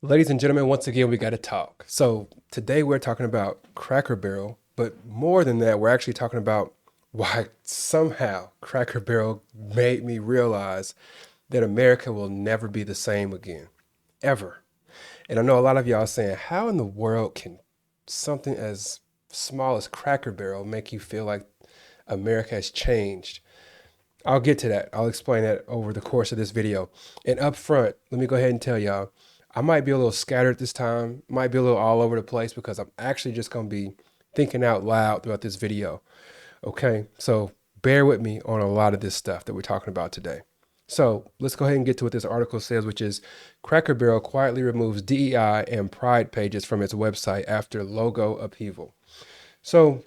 Ladies and gentlemen, once again, we got to talk. So today we're talking about Cracker Barrel, but more than that, we're actually talking about why somehow Cracker Barrel made me realize that America will never be the same again, ever. And I know a lot of y'all saying, how in the world can something as small as Cracker Barrel make you feel like America has changed? I'll get to that. I'll explain that over the course of this video. And up front, let me go ahead and tell y'all, I might be a little scattered this time, might be a little all over the place because I'm actually just going to be thinking out loud throughout this video. Okay, so bear with me on a lot of this stuff that we're talking about today. So let's go ahead and get to what this article says, which is Cracker Barrel quietly removes DEI and pride pages from its website after logo upheaval. So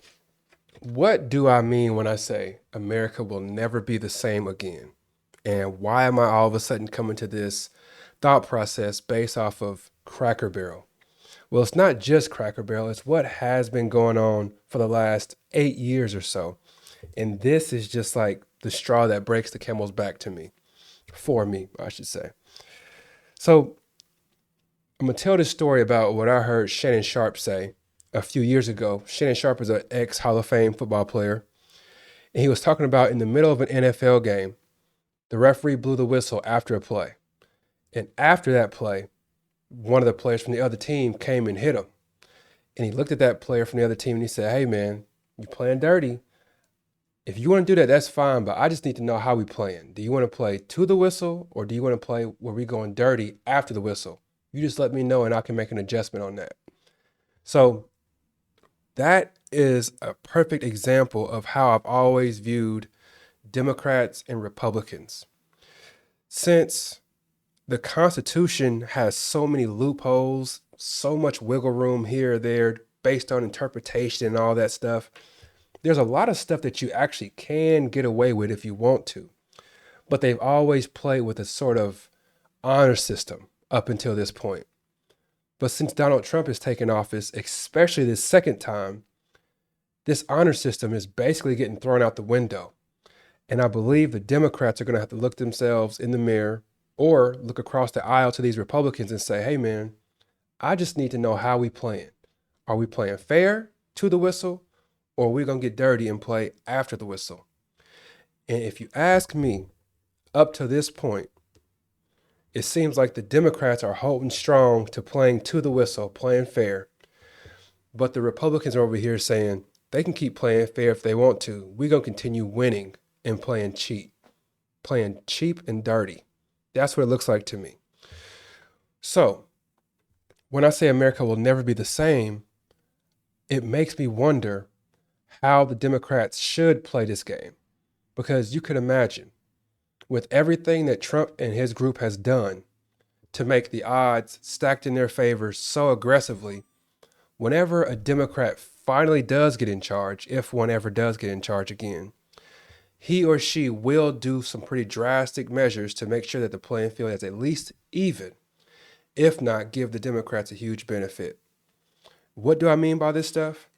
what do I mean when I say America will never be the same again? And why am I all of a sudden coming to this thought process based off of Cracker Barrel? Well, it's not just Cracker Barrel, it's what has been going on for the last 8 years or so. And this is just like the straw that breaks the camel's back to me, for me, I should say. So I'm going to tell this story about what I heard Shannon Sharpe say a few years ago. Shannon Sharpe is an ex Hall of Fame football player. And he was talking about in the middle of an NFL game, the referee blew the whistle after a play. And after that play, one of the players from the other team came and hit him. And he looked at that player from the other team and he said, "Hey, man, you playing dirty. If you want to do that, that's fine, but I just need to know how we playing. Do you want to play to the whistle or do you want to play where we going dirty after the whistle? You just let me know and I can make an adjustment on that." So that is a perfect example of how I've always viewed Democrats and Republicans. Since the Constitution has so many loopholes, so much wiggle room here or there based on interpretation and all that stuff, there's a lot of stuff that you actually can get away with if you want to. But they've always played with a sort of honor system up until this point. But since Donald Trump has taken office, especially this second time, this honor system is basically getting thrown out the window. And I believe the Democrats are going to have to look themselves in the mirror or look across the aisle to these Republicans and say, "Hey, man, I just need to know how we playing. Are we playing fair to the whistle or are we going to get dirty and play after the whistle?" And if you ask me, up to this point, it seems like the Democrats are holding strong to playing to the whistle, playing fair. But the Republicans are over here saying they can keep playing fair if they want to. We're going to continue winning and playing cheap and dirty. That's what it looks like to me. So when I say America will never be the same, it makes me wonder how the Democrats should play this game. Because you could imagine, with everything that Trump and his group has done to make the odds stacked in their favor so aggressively, whenever a Democrat finally does get in charge, if one ever does get in charge again, he or she will do some pretty drastic measures to make sure that the playing field is at least even, if not give the Democrats a huge benefit. What do I mean by this stuff?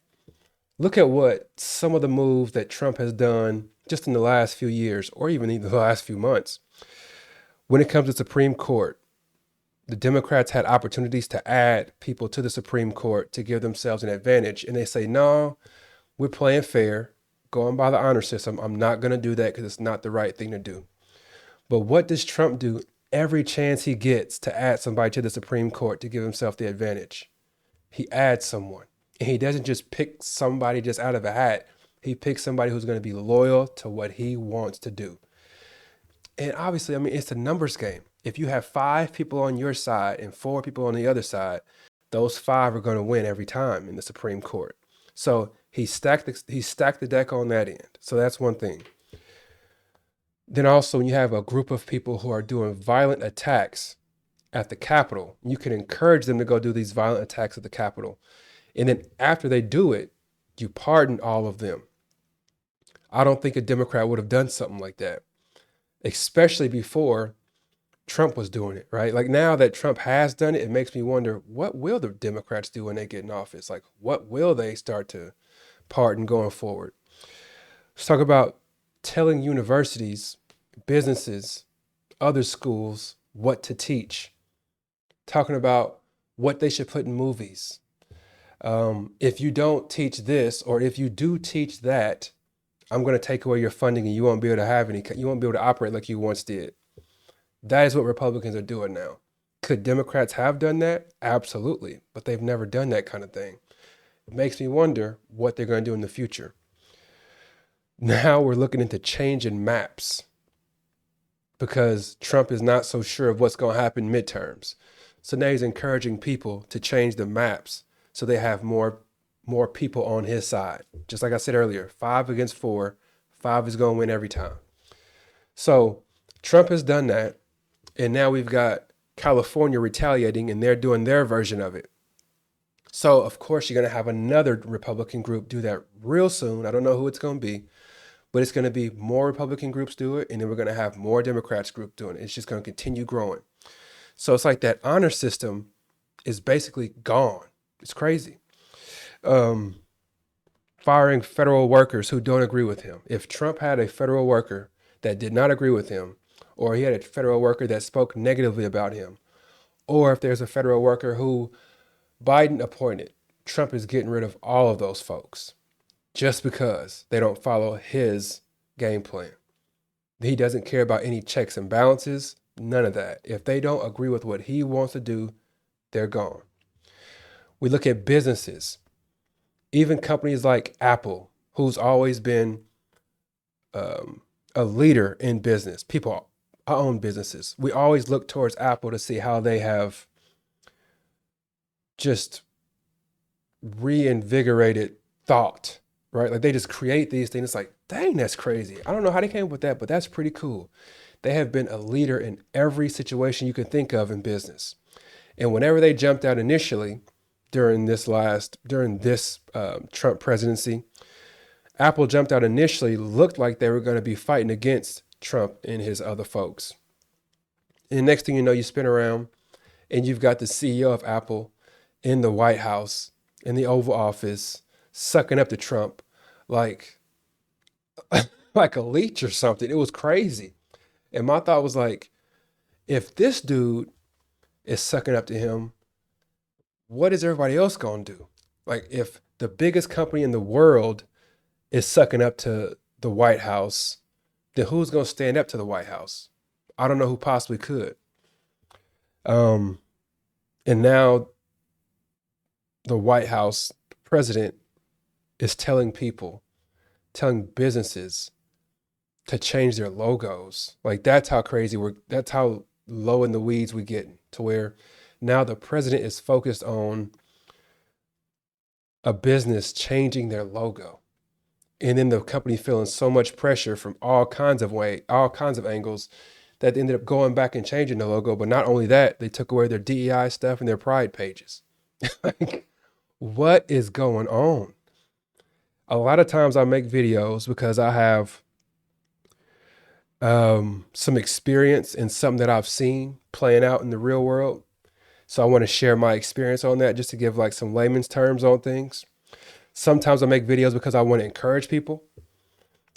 Look at what some of the moves that Trump has done just in the last few years, or even the last few months. When it comes to Supreme Court, the Democrats had opportunities to add people to the Supreme Court to give themselves an advantage. And they say, "No, we're playing fair, going by the honor system. I'm not going to do that because it's not the right thing to do." But what does Trump do every chance he gets to add somebody to the Supreme Court to give himself the advantage? He adds someone. And he doesn't just pick somebody just out of a hat. He picks somebody who's going to be loyal to what he wants to do. And obviously, I mean, it's a numbers game. If you have 5 people on your side and 4 people on the other side, those 5 are going to win every time in the Supreme Court. So he stacked the deck on that end. So that's one thing. Then also, when you have a group of people who are doing violent attacks at the Capitol, you can encourage them to go do these violent attacks at the Capitol. And then after they do it, you pardon all of them. I don't think a Democrat would have done something like that, especially before Trump was doing it, right? Like now that Trump has done it, it makes me wonder, what will the Democrats do when they get in office? Like, what will they start to pardon going forward? Let's talk about telling universities, businesses, other schools what to teach. Talking about what they should put in movies. If you don't teach this, or if you do teach that, I'm going to take away your funding and you won't be able to have any, you won't be able to operate like you once did. That is what Republicans are doing now. Could Democrats have done that? Absolutely. But they've never done that kind of thing. It makes me wonder what they're going to do in the future. Now we're looking into changing maps because Trump is not so sure of what's going to happen midterms. So now he's encouraging people to change the maps so they have more people on his side. Just like I said earlier, 5 against 4, 5 is going to win every time. So Trump has done that, and now we've got California retaliating, and they're doing their version of it. So of course you're going to have another Republican group do that real soon. I don't know who it's going to be, but it's going to be more Republican groups do it, and then we're going to have more Democrats group doing it. It's just going to continue growing. So it's like that honor system is basically gone. It's crazy. Firing federal workers who don't agree with him. If Trump had a federal worker that did not agree with him, or he had a federal worker that spoke negatively about him, or if there's a federal worker who Biden appointed, Trump is getting rid of all of those folks just because they don't follow his game plan. He doesn't care about any checks and balances, none of that. If they don't agree with what he wants to do, they're gone. We look at businesses, even companies like Apple, who's always been a leader in business. People own businesses. We always look towards Apple to see how they have just reinvigorated thought, right? Like they just create these things. It's like, dang, that's crazy. I don't know how they came up with that, but that's pretty cool. They have been a leader in every situation you can think of in business. And whenever they jumped out initially during this Trump presidency, Apple jumped out initially, looked like they were going to be fighting against Trump and his other folks. And the next thing you know, you spin around and you've got the CEO of Apple in the White House, in the Oval Office, sucking up to Trump like, like a leech or something. It was crazy. And my thought was like, if this dude is sucking up to him, what is everybody else going to do? Like if the biggest company in the world is sucking up to the White House, then who's going to stand up to the White House? I don't know who possibly could. And now the White House president is telling businesses to change their logos. Like that's how crazy that's how low in the weeds we get, to where now the president is focused on a business changing their logo. And then the company feeling so much pressure from all kinds of angles that they ended up going back and changing the logo. But not only that, they took away their DEI stuff and their pride pages. Like, what is going on? A lot of times I make videos because I have some experience in something that I've seen playing out in the real world. So I want to share my experience on that, just to give like some layman's terms on things. Sometimes I make videos because I want to encourage people.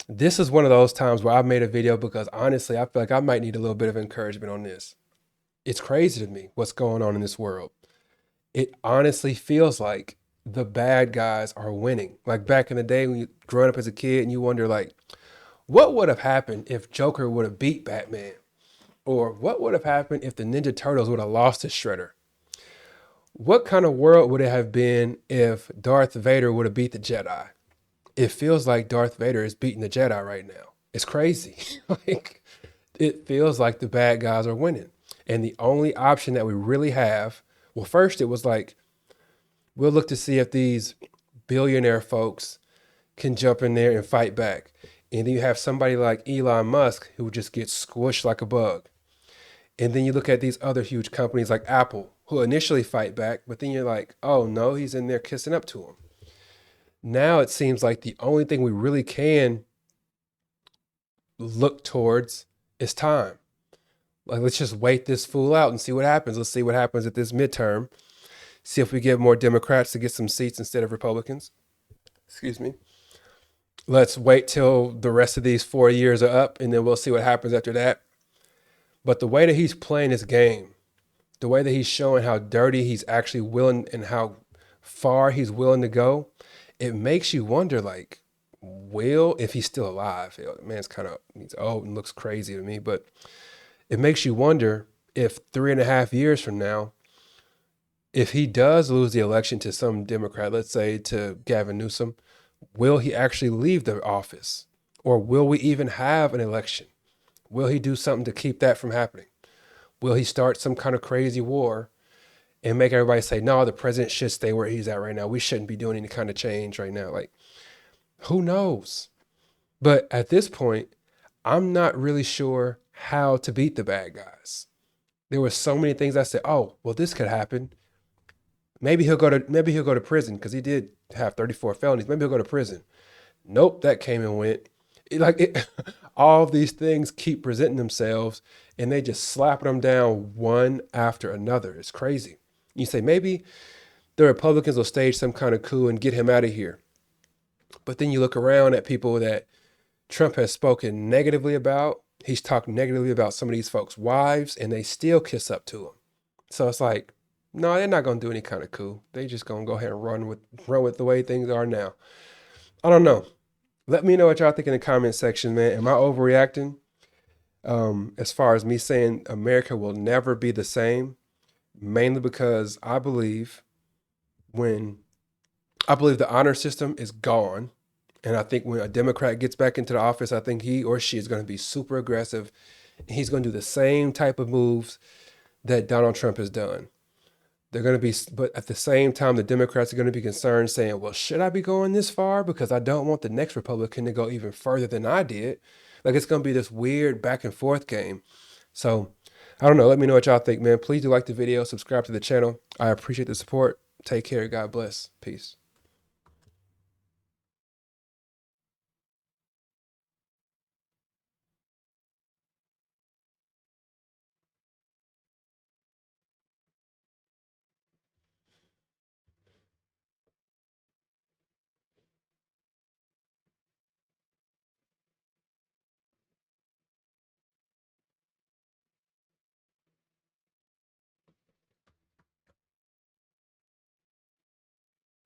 This is one of those times where I've made a video because honestly, I feel like I might need a little bit of encouragement on this. It's crazy to me what's going on in this world. It honestly feels like the bad guys are winning. Like back in the day when you growing up as a kid and you wonder like, what would have happened if Joker would have beat Batman? Or what would have happened if the Ninja Turtles would have lost to Shredder? What kind of world would it have been if Darth Vader would have beat the Jedi? It feels like Darth Vader is beating the Jedi right now. It's crazy. Like, it feels like the bad guys are winning. And the only option that we really have, well, first it was like, we'll look to see if these billionaire folks can jump in there and fight back. And then you have somebody like Elon Musk who just gets squished like a bug. And then you look at these other huge companies like Apple, who initially fight back, but then you're like, oh no, he's in there kissing up to him. Now it seems like the only thing we really can look towards is time. Like, let's just wait this fool out and see what happens. Let's see what happens at this midterm. See if we get more Democrats to get some seats instead of Republicans. Excuse me. Let's wait till the rest of these 4 years are up, and then we'll see what happens after that. But the way that he's playing his game, the way that he's showing how dirty he's actually willing and how far he's willing to go, it makes you wonder, like, will, if he's still alive, the man's kind of, he's old and looks crazy to me, but it makes you wonder if 3.5 years from now, if he does lose the election to some Democrat, let's say to Gavin Newsom, will he actually leave the office? Or will we even have an election? Will he do something to keep that from happening? Will he start some kind of crazy war and make everybody say, no, the president should stay where he's at right now? We shouldn't be doing any kind of change right now. Like, who knows? But at this point, I'm not really sure how to beat the bad guys. There were so many things I said, oh, well, this could happen. Maybe he'll go to prison because he did have 34 felonies. Maybe he'll go to prison. Nope, that came and went. All of these things keep presenting themselves and they just slap them down one after another. It's crazy. You say maybe the Republicans will stage some kind of coup and get him out of here. But then you look around at people that Trump has spoken negatively about. He's talked negatively about some of these folks' wives, and they still kiss up to him. So it's like, no, they're not going to do any kind of coup. They just going to go ahead and run with the way things are now. I don't know. Let me know what y'all think in the comment section, man. Am I overreacting? As far as me saying America will never be the same, mainly because when I believe the honor system is gone. And I think when a Democrat gets back into the office, I think he or she is going to be super aggressive. He's going to do the same type of moves that Donald Trump has done. They're going to be, but at the same time, the Democrats are going to be concerned saying, well, should I be going this far? Because I don't want the next Republican to go even further than I did. Like, it's going to be this weird back and forth game. So I don't know. Let me know what y'all think, man. Please do like the video, subscribe to the channel. I appreciate the support. Take care. God bless. Peace.